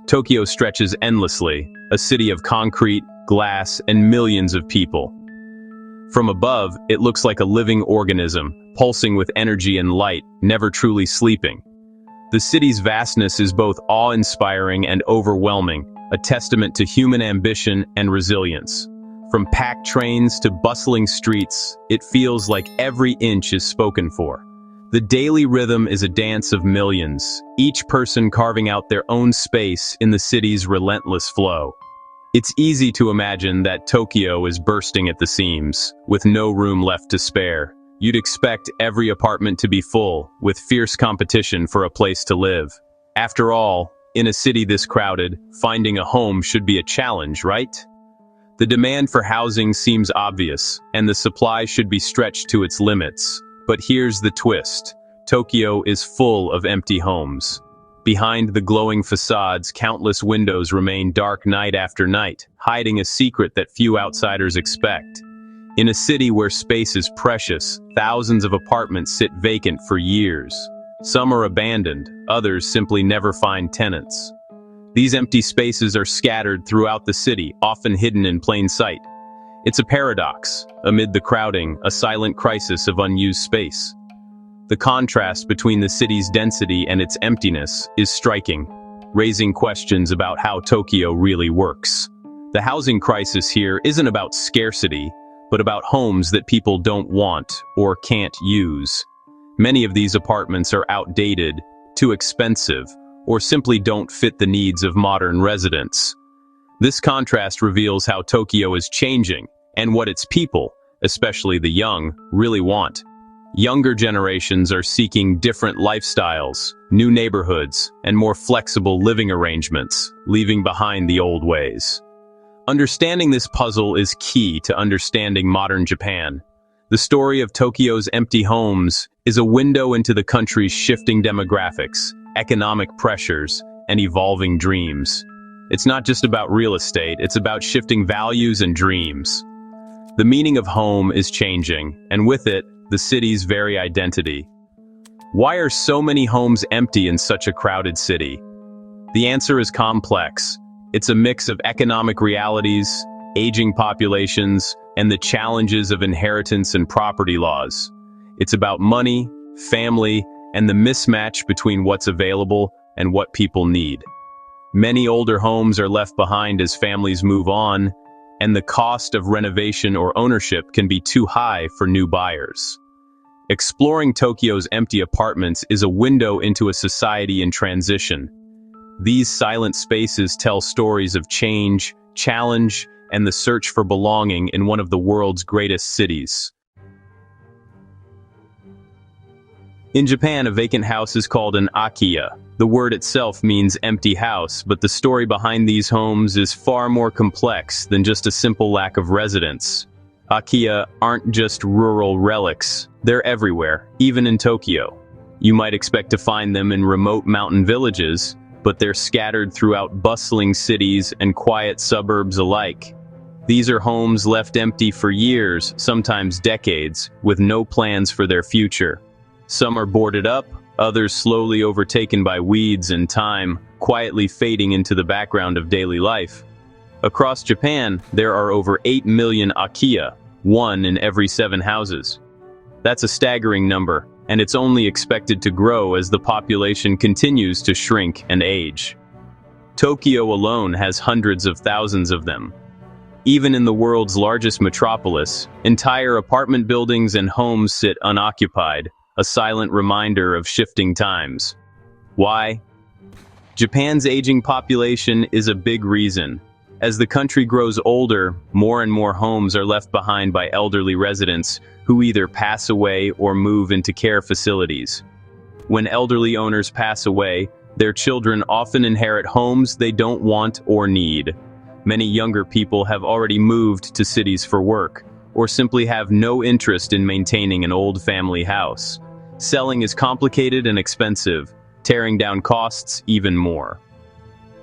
Tokyo stretches endlessly, a city of concrete, glass, and millions of people. From above, it looks like a living organism, pulsing with energy and light, never truly sleeping. The city's vastness is both awe-inspiring and overwhelming, a testament to human ambition and resilience. From packed trains to bustling streets, it feels like every inch is spoken for. The daily rhythm is a dance of millions, each person carving out their own space in the city's relentless flow. It's easy to imagine that Tokyo is bursting at the seams, with no room left to spare. You'd expect every apartment to be full, with fierce competition for a place to live. After all, in a city this crowded, finding a home should be a challenge, right? The demand for housing seems obvious, and the supply should be stretched to its limits. But here's the twist. Tokyo is full of empty homes. Behind the glowing facades, countless windows remain dark night after night, hiding a secret that few outsiders expect. In a city where space is precious, thousands of apartments sit vacant for years. Some are abandoned, others simply never find tenants. These empty spaces are scattered throughout the city, often hidden in plain sight. It's a paradox. Amid the crowding, a silent crisis of unused space. The contrast between the city's density and its emptiness is striking, raising questions about how Tokyo really works. The housing crisis here isn't about scarcity, but about homes that people don't want or can't use. Many of these apartments are outdated, too expensive, or simply don't fit the needs of modern residents. This contrast reveals how Tokyo is changing and what its people, especially the young, really want. Younger generations are seeking different lifestyles, new neighborhoods, and more flexible living arrangements, leaving behind the old ways. Understanding this puzzle is key to understanding modern Japan. The story of Tokyo's empty homes is a window into the country's shifting demographics, economic pressures, and evolving dreams. It's not just about real estate, it's about shifting values and dreams. The meaning of home is changing, and with it, the city's very identity. Why are so many homes empty in such a crowded city? The answer is complex. It's a mix of economic realities, aging populations, and the challenges of inheritance and property laws. It's about money, family, and the mismatch between what's available and what people need. Many older homes are left behind as families move on, and the cost of renovation or ownership can be too high for new buyers. Exploring Tokyo's empty apartments is a window into a society in transition. These silent spaces tell stories of change, challenge, and the search for belonging in one of the world's greatest cities. In Japan, a vacant house is called an akiya. The word itself means empty house, but the story behind these homes is far more complex than just a simple lack of residence. Akiya aren't just rural relics, they're everywhere, even in Tokyo. You might expect to find them in remote mountain villages, but they're scattered throughout bustling cities and quiet suburbs alike. These are homes left empty for years, sometimes decades, with no plans for their future. Some are boarded up, others slowly overtaken by weeds and time, quietly fading into the background of daily life. Across Japan, there are over 8 million akiya, 1 in every 7 houses. That's a staggering number, and it's only expected to grow as the population continues to shrink and age. Tokyo alone has hundreds of thousands of them. Even in the world's largest metropolis, entire apartment buildings and homes sit unoccupied, a silent reminder of shifting times. Why? Japan's aging population is a big reason. As the country grows older, more and more homes are left behind by elderly residents who either pass away or move into care facilities. When elderly owners pass away, their children often inherit homes they don't want or need. Many younger people have already moved to cities for work, or simply have no interest in maintaining an old family house. Selling is complicated and expensive, tearing down costs even more.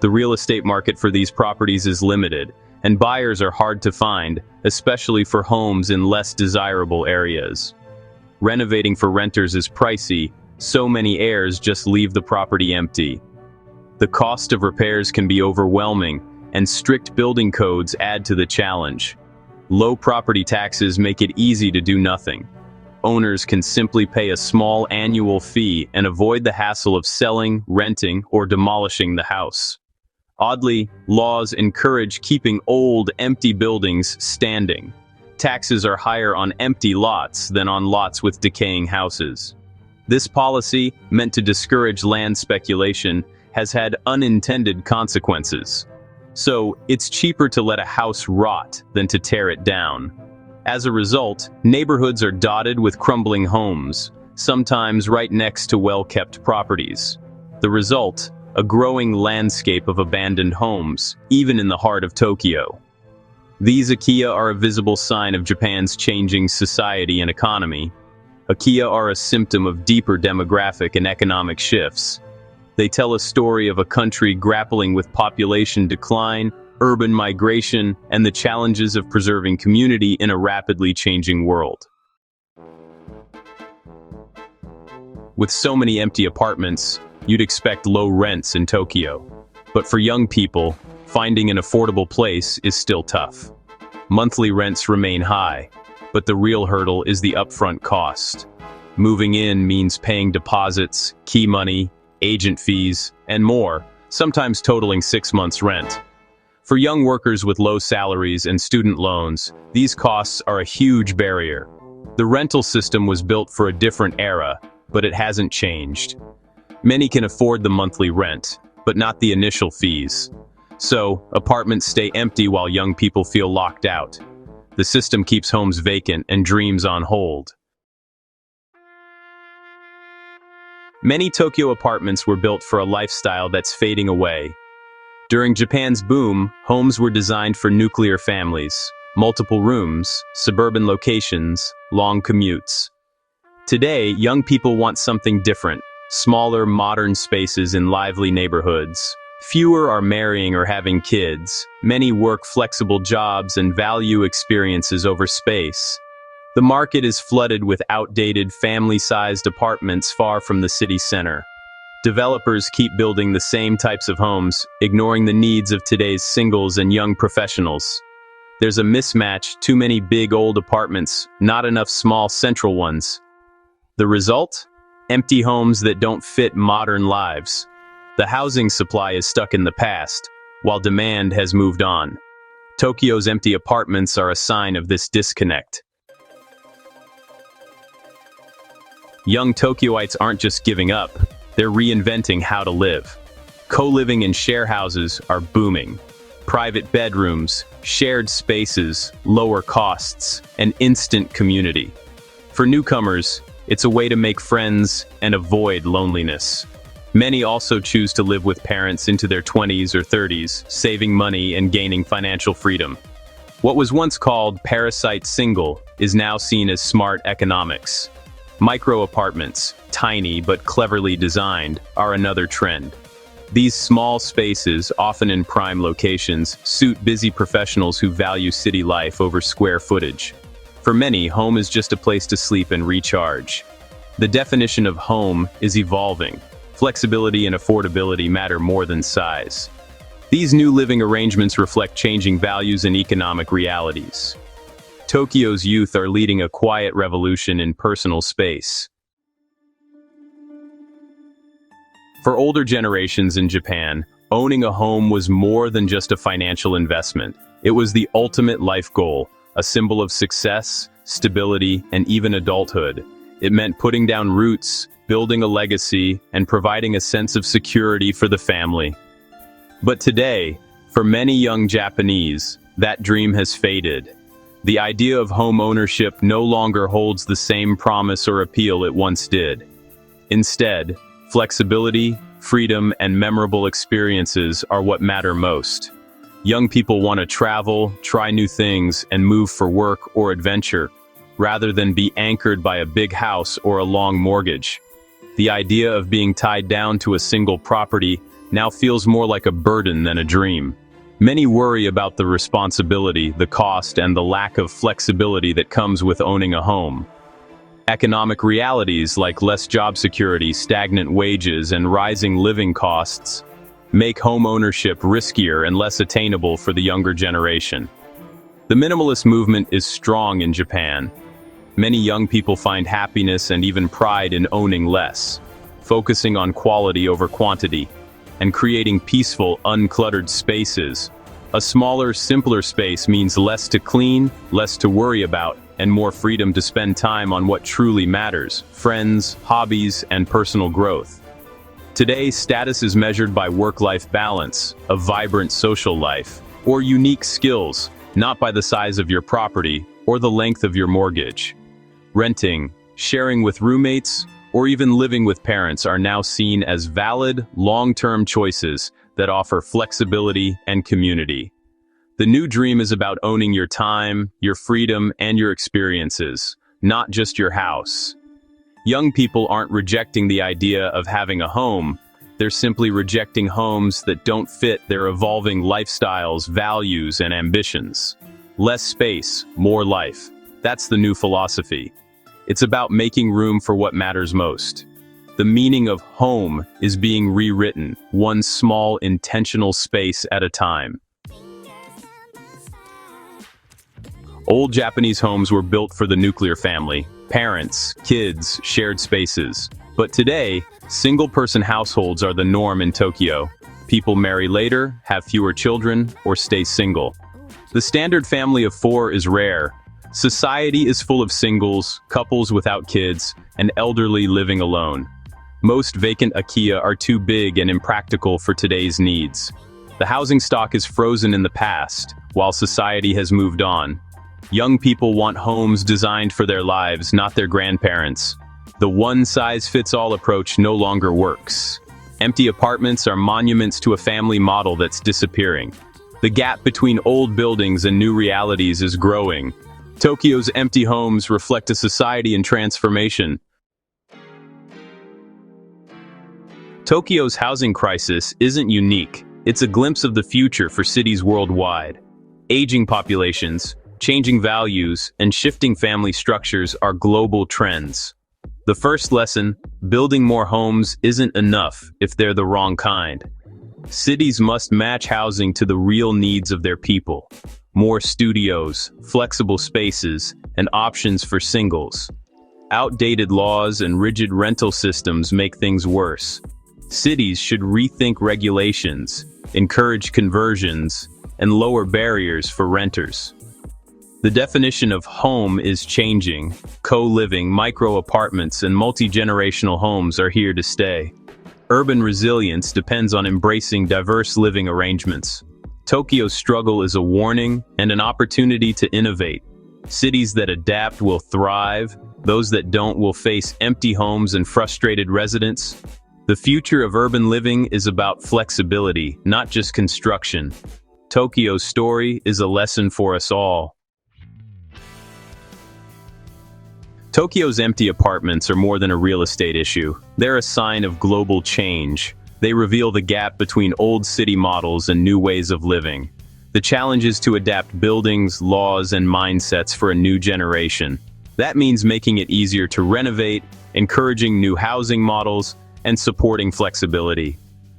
The real estate market for these properties is limited, and buyers are hard to find, especially for homes in less desirable areas. Renovating for renters is pricey, so many heirs just leave the property empty. The cost of repairs can be overwhelming, and strict building codes add to the challenge. Low property taxes make it easy to do nothing. Owners can simply pay a small annual fee and avoid the hassle of selling, renting, or demolishing the house. Oddly, laws encourage keeping old, empty buildings standing. Taxes are higher on empty lots than on lots with decaying houses. This policy, meant to discourage land speculation, has had unintended consequences. So, it's cheaper to let a house rot than to tear it down. As a result, neighborhoods are dotted with crumbling homes, sometimes right next to well-kept properties. The result, a growing landscape of abandoned homes, even in the heart of Tokyo. These Akiya are a visible sign of Japan's changing society and economy. Akiya are a symptom of deeper demographic and economic shifts. They tell a story of a country grappling with population decline, urban migration, and the challenges of preserving community in a rapidly changing world. With so many empty apartments, you'd expect low rents in Tokyo. But for young people, finding an affordable place is still tough. Monthly rents remain high, but the real hurdle is the upfront cost. Moving in means paying deposits, key money, agent fees, and more, sometimes totaling 6 months' rent. For young workers with low salaries and student loans, these costs are a huge barrier. The rental system was built for a different era, but it hasn't changed. Many can afford the monthly rent, but not the initial fees. So, apartments stay empty while young people feel locked out. The system keeps homes vacant and dreams on hold. Many Tokyo apartments were built for a lifestyle that's fading away. During Japan's boom, homes were designed for nuclear families, multiple rooms, suburban locations, long commutes. Today, young people want something different: smaller, modern spaces in lively neighborhoods. Fewer are marrying or having kids. Many work flexible jobs and value experiences over space. The market is flooded with outdated, family-sized apartments far from the city center. Developers keep building the same types of homes, ignoring the needs of today's singles and young professionals. There's a mismatch: too many big old apartments, not enough small central ones. The result? Empty homes that don't fit modern lives. The housing supply is stuck in the past, while demand has moved on. Tokyo's empty apartments are a sign of this disconnect. Young Tokyoites aren't just giving up, they're reinventing how to live. Co-living and share houses are booming. Private bedrooms, shared spaces, lower costs, and instant community. For newcomers, it's a way to make friends and avoid loneliness. Many also choose to live with parents into their 20s or 30s, saving money and gaining financial freedom. What was once called parasite single is now seen as smart economics. Micro apartments, tiny but cleverly designed, are another trend. These small spaces, often in prime locations, suit busy professionals who value city life over square footage. For many, home is just a place to sleep and recharge. The definition of home is evolving. Flexibility and affordability matter more than size. These new living arrangements reflect changing values and economic realities. Tokyo's youth are leading a quiet revolution in personal space. For older generations in Japan, owning a home was more than just a financial investment. It was the ultimate life goal, a symbol of success, stability, and even adulthood. It meant putting down roots, building a legacy, and providing a sense of security for the family. But today, for many young Japanese, that dream has faded. The idea of home ownership no longer holds the same promise or appeal it once did. Instead, flexibility, freedom, and memorable experiences are what matter most. Young people want to travel, try new things, and move for work or adventure, rather than be anchored by a big house or a long mortgage. The idea of being tied down to a single property now feels more like a burden than a dream. Many worry about the responsibility, the cost, and the lack of flexibility that comes with owning a home. Economic realities like less job security, stagnant wages, and rising living costs make home ownership riskier and less attainable for the younger generation. The minimalist movement is strong in Japan. Many young people find happiness and even pride in owning less, focusing on quality over quantity, and creating peaceful, uncluttered spaces. A smaller, simpler space means less to clean, less to worry about, and more freedom to spend time on what truly matters: friends, hobbies, and personal growth. Today, status is measured by work-life balance, a vibrant social life, or unique skills, not by the size of your property or the length of your mortgage. Renting, sharing with roommates, or even living with parents are now seen as valid, long-term choices that offer flexibility and community. The new dream is about owning your time, your freedom, and your experiences, not just your house. Young people aren't rejecting the idea of having a home, they're simply rejecting homes that don't fit their evolving lifestyles, values, and ambitions. Less space, more life. That's the new philosophy. It's about making room for what matters most. The meaning of home is being rewritten, one small, intentional space at a time. Old Japanese homes were built for the nuclear family. Parents, kids, shared spaces. But today, single-person households are the norm in Tokyo. People marry later, have fewer children, or stay single. The standard family of 4 is rare. Society is full of singles, couples without kids, and elderly living alone. Most vacant IKEA are too big and impractical for today's needs. The housing stock is frozen in the past, while society has moved on. Young people want homes designed for their lives, not their grandparents. The one-size-fits-all approach no longer works. Empty apartments are monuments to a family model that's disappearing. The gap between old buildings and new realities is growing. Tokyo's empty homes reflect a society in transformation. Tokyo's housing crisis isn't unique. It's a glimpse of the future for cities worldwide. Aging populations, changing values, and shifting family structures are global trends. The first lesson: building more homes isn't enough if they're the wrong kind. Cities must match housing to the real needs of their people. More studios, flexible spaces, and options for singles. Outdated laws and rigid rental systems make things worse. Cities should rethink regulations, encourage conversions, and lower barriers for renters. The definition of home is changing. Co-living, micro-apartments, and multi-generational homes are here to stay. Urban resilience depends on embracing diverse living arrangements. Tokyo's struggle is a warning and an opportunity to innovate. Cities that adapt will thrive. Those that don't will face empty homes and frustrated residents. The future of urban living is about flexibility, not just construction. Tokyo's story is a lesson for us all. Tokyo's empty apartments are more than a real estate issue. They're a sign of global change. They reveal the gap between old city models and new ways of living. The challenge is to adapt buildings, laws, and mindsets for a new generation. That means making it easier to renovate, encouraging new housing models, and supporting flexibility.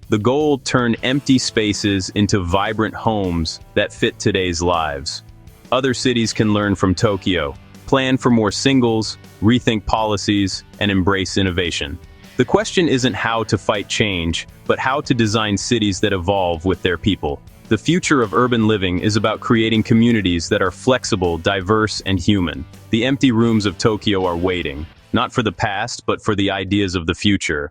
The goal: turn empty spaces into vibrant homes that fit today's lives. Other cities can learn from Tokyo. Plan for more singles, rethink policies, and embrace innovation. The question isn't how to fight change, but how to design cities that evolve with their people. The future of urban living is about creating communities that are flexible, diverse, and human. The empty rooms of Tokyo are waiting, not for the past, but for the ideas of the future.